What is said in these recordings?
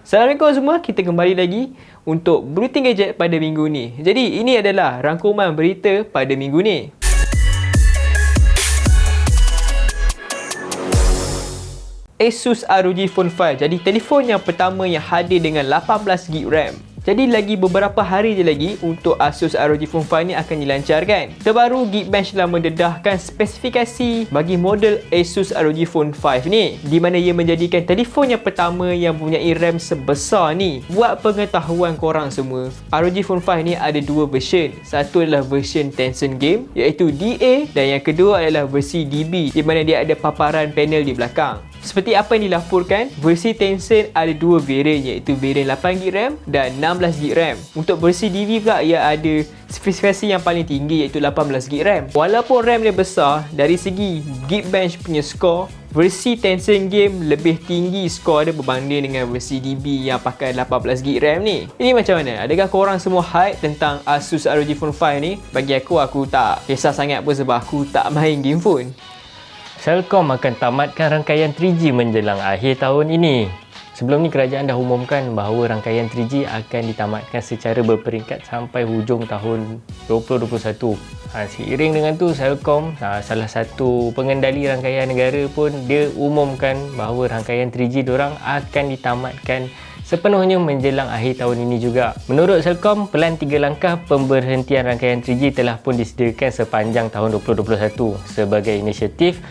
Assalamualaikum semua, kita kembali lagi untuk Blueting Gadget pada minggu ni. Jadi ini adalah rangkuman berita pada minggu ni. Asus ROG Phone 5 jadi telefon yang pertama yang hadir dengan 18GB RAM. Jadi lagi beberapa hari je lagi untuk Asus ROG Phone 5 ni akan dilancarkan. Terbaru Geekbench telah mendedahkan spesifikasi bagi model Asus ROG Phone 5 ni, di mana ia menjadikan telefon yang pertama yang mempunyai RAM sebesar ni. Buat pengetahuan korang semua, ROG Phone 5 ni ada dua version. Satu adalah version Tencent Game iaitu DA, dan yang kedua adalah versi DB, di mana dia ada paparan panel di belakang. Seperti apa yang dilaporkan, versi Tencent ada dua varian iaitu varian 8GB RAM dan 16GB RAM. Untuk versi DB pula ia ada spesifikasi yang paling tinggi iaitu 18GB RAM. Walaupun RAM dia besar, dari segi Geekbench punya skor, versi Tencent Game lebih tinggi skor dia berbanding dengan versi DB yang pakai 18GB RAM ni. Ini macam mana? Adakah korang semua hype tentang Asus ROG Phone 5 ni? Bagi aku tak kisah sangat pun sebab aku tak main game phone. Cellcom akan tamatkan rangkaian 3G menjelang akhir tahun ini. Sebelum ni kerajaan dah umumkan bahawa rangkaian 3G akan ditamatkan secara berperingkat sampai hujung tahun 2021. Seiring dengan tu, Cellcom, salah satu pengendali rangkaian negara pun, dia umumkan bahawa rangkaian 3G diorang akan ditamatkan sepenuhnya menjelang akhir tahun ini juga. Menurut Cellcom, pelan 3 langkah pemberhentian rangkaian 3G telah pun disediakan sepanjang tahun 2021. Sebagai inisiatif,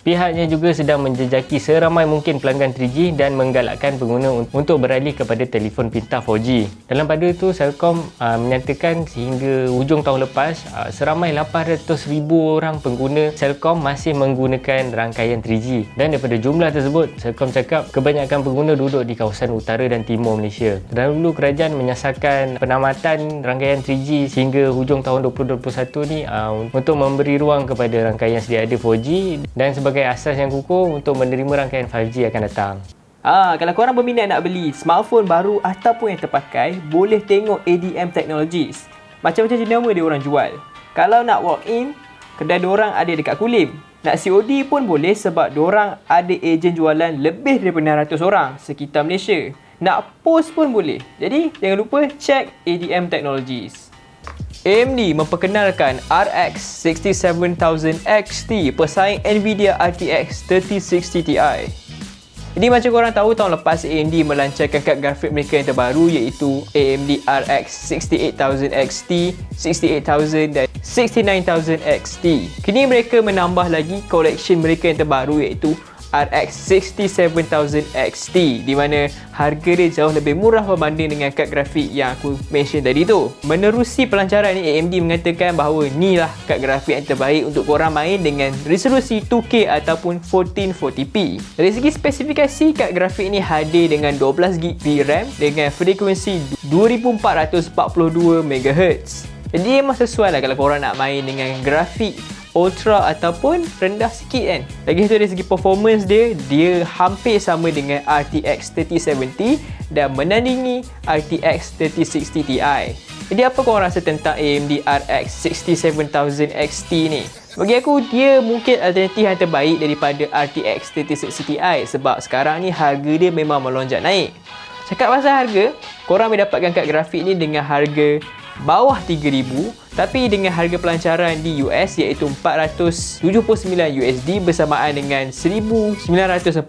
pihaknya juga sedang menjejaki seramai mungkin pelanggan 3G dan menggalakkan pengguna untuk beralih kepada telefon pintar 4G. Dalam pada itu, Cellcom menyatakan sehingga hujung tahun lepas, seramai 800,000 orang pengguna Cellcom masih menggunakan rangkaian 3G. Dan daripada jumlah tersebut, Cellcom cakap kebanyakan pengguna duduk di kawasan utara dan timur Malaysia. Dahulu kerajaan menyasarkan penamatan rangkaian 3G sehingga hujung tahun 2021 ni untuk memberi ruang kepada rangkaian sedia ada 4G dan sebagai asas yang kukuh untuk menerima rangkaian 5G akan datang. Kalau korang berminat nak beli smartphone baru ataupun yang terpakai, boleh tengok ADM Technologies. Macam-macam jenama dia orang jual. Kalau nak walk in, kedai diorang ada dekat Kulim. Nak COD pun boleh sebab diorang ada ejen jualan lebih daripada 600 orang sekitar Malaysia. Nak post pun boleh. Jadi jangan lupa check ADM Technologies. AMD memperkenalkan RX 67000 XT pesaing Nvidia RTX 3060 Ti. Jadi macam korang tahu, tahun lepas AMD melancarkan kad grafik mereka yang terbaru iaitu AMD RX 68000 XT, 68000 dan 69000 XT. Kini mereka menambah lagi collection mereka yang terbaru iaitu RX 67000 XT, di mana harga dia jauh lebih murah berbanding dengan kad grafik yang aku mention tadi tu. Menerusi pelancaran ni, AMD mengatakan bahawa ni lah kad grafik yang terbaik untuk korang main dengan resolusi 2K ataupun 1440p. Dari segi spesifikasi, kad grafik ni hadir dengan 12GB VRAM dengan frekuensi 2442MHz. Jadi memang sesuai lah kalau korang nak main dengan grafik ultra ataupun rendah sikit kan. Lagi satu, dari segi performance dia hampir sama dengan RTX 3070 dan menandingi RTX 3060 Ti. Jadi apa korang rasa tentang AMD RX 67000 XT ni? Bagi aku, dia mungkin alternatif yang terbaik daripada RTX 3060 Ti sebab sekarang ni harga dia memang melonjak naik. Cakap pasal harga, korang boleh dapatkan kad grafik ni dengan harga bawah 3,000 tapi dengan harga pelancaran di US iaitu $479 bersamaan dengan RM1,940.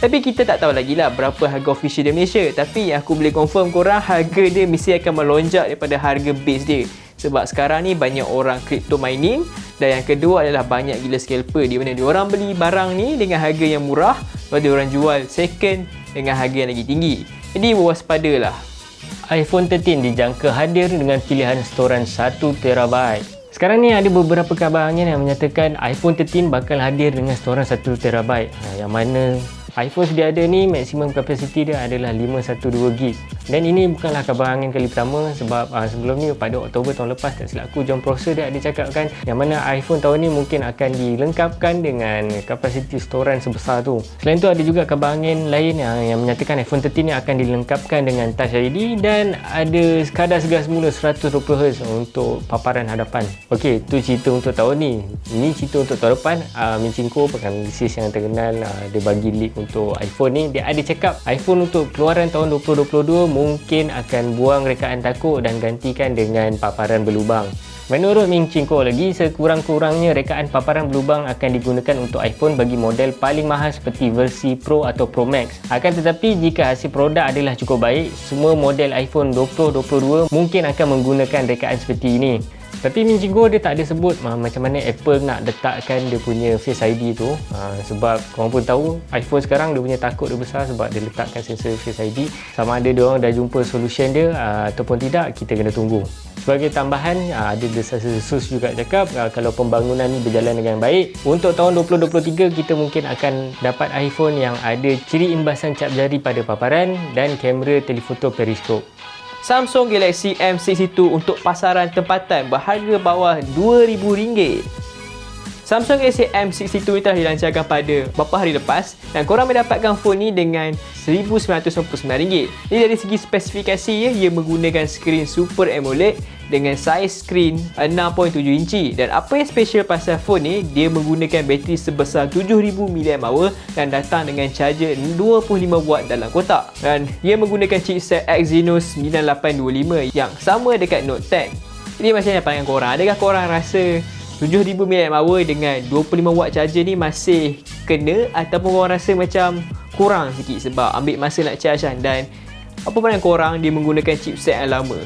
Tapi kita tak tahu lagi lah berapa harga official di Malaysia, tapi yang aku boleh confirm korang, harga dia mesti akan melonjak daripada harga base dia sebab sekarang ni banyak orang crypto mining, dan yang kedua adalah banyak gila scalper di mana diorang beli barang ni dengan harga yang murah lepas diorang jual second dengan harga yang lagi tinggi. Jadi waspadalah. iPhone 13 dijangka hadir dengan pilihan storan 1TB. Sekarang ni ada beberapa kabar angin yang menyatakan iPhone 13 bakal hadir dengan storan 1TB. Yang mana iPhone sedia ada ni maksimum kapasiti dia adalah 512GB. Dan ini bukanlah kabar angin kali pertama sebab sebelum ni pada Oktober tahun lepas, tak silap aku, John Prosser dia ada cakapkan yang mana iPhone tahun ni mungkin akan dilengkapkan dengan kapasiti storan sebesar tu. Selain tu ada juga kabar angin lain yang menyatakan iPhone 13 ni akan dilengkapkan dengan Touch ID dan ada kadar segar semula 120Hz untuk paparan hadapan. Okey, tu cerita untuk tahun ni. Ini cerita untuk tahun depan. Minchinko penganalisis yang terkenal dia bagi leak untuk untuk iPhone ni, dia ada cakap iPhone untuk keluaran tahun 2022 mungkin akan buang rekaan takuk dan gantikan dengan paparan berlubang. Menurut Ming Chin Kuo lagi, sekurang-kurangnya rekaan paparan berlubang akan digunakan untuk iPhone bagi model paling mahal seperti versi Pro atau Pro Max. Akan tetapi jika hasil produk adalah cukup baik, semua model iPhone 2022 mungkin akan menggunakan rekaan seperti ini. Tapi Ming Chin Kuo dia tak ada sebut macam mana Apple nak letakkan dia punya Face ID tu, sebab korang pun tahu iPhone sekarang dia punya takut dia besar sebab dia letakkan sensor Face ID. Sama ada dia orang dah jumpa solution dia ataupun tidak, kita kena tunggu. Sebagai tambahan, ada desas-desus juga cakap kalau pembangunan ni berjalan dengan baik, untuk tahun 2023 kita mungkin akan dapat iPhone yang ada ciri imbasan cap jari pada paparan dan kamera telefoto periskop. Samsung Galaxy M62 untuk pasaran tempatan berharga bawah RM2,000. Samsung Galaxy M62 ni telah dilancarkan pada beberapa hari lepas dan korang mendapatkan phone ni dengan RM1,999. Jadi dari segi spesifikasi ia menggunakan skrin Super AMOLED dengan saiz skrin 6.7 inci. Dan apa yang special pasal phone ni, dia menggunakan bateri sebesar 7000 mAh dan datang dengan charger 25W dalam kotak. Dan dia menggunakan chipset Exynos 9825 yang sama dekat Note 10. Jadi macam mana pandangan korang? Adakah korang rasa 7000 mAh dengan 25W charger ni masih kena, ataupun korang rasa macam kurang sikit sebab ambil masa nak charge kan? Dan apa pandangan korang dia menggunakan chipset yang lama?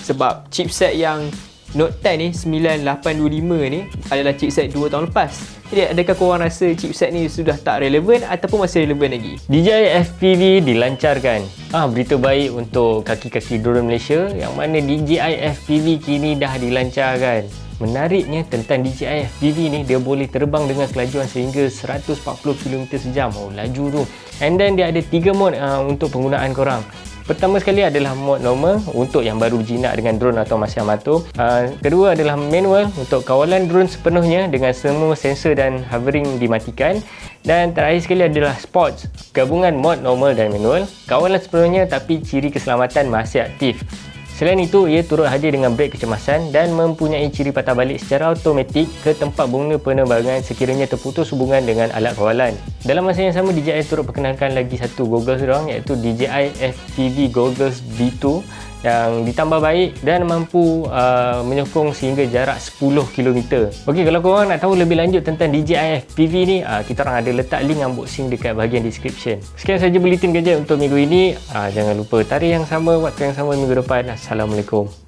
Sebab chipset yang Note 10 ni 9825 ni adalah chipset 2 tahun lepas. Jadi adakah korang rasa chipset ni sudah tak relevan ataupun masih relevan lagi? DJI FPV dilancarkan. Berita baik untuk kaki-kaki drone Malaysia, yang mana DJI FPV kini dah dilancarkan. Menariknya tentang DJI FPV ni, dia boleh terbang dengan kelajuan sehingga 140 km sejam. Laju tu. And then dia ada 3 mod untuk penggunaan korang. Pertama sekali adalah mod normal untuk yang baru berjinak dengan drone atau masih amatur. Kedua adalah manual untuk kawalan drone sepenuhnya dengan semua sensor dan hovering dimatikan. Dan terakhir sekali adalah sports, gabungan mod normal dan manual, kawalan sepenuhnya tapi ciri keselamatan masih aktif. Selain itu, ia turut hadir dengan brek kecemasan dan mempunyai ciri patah balik secara automatik ke tempat guna penerbangan sekiranya terputus hubungan dengan alat kawalan. Dalam masa yang sama, DJI turut perkenalkan lagi satu goggles diorang, iaitu DJI FPV Goggles V2 yang ditambah baik dan mampu menyokong sehingga jarak 10 km. Okey, kalau korang nak tahu lebih lanjut tentang DJI FPV ni, kita orang ada letak link unboxing dekat bahagian description. Sekian saja Bulletin Gadget untuk minggu ini. Jangan lupa tarikh yang sama, waktu yang sama minggu depan. Assalamualaikum.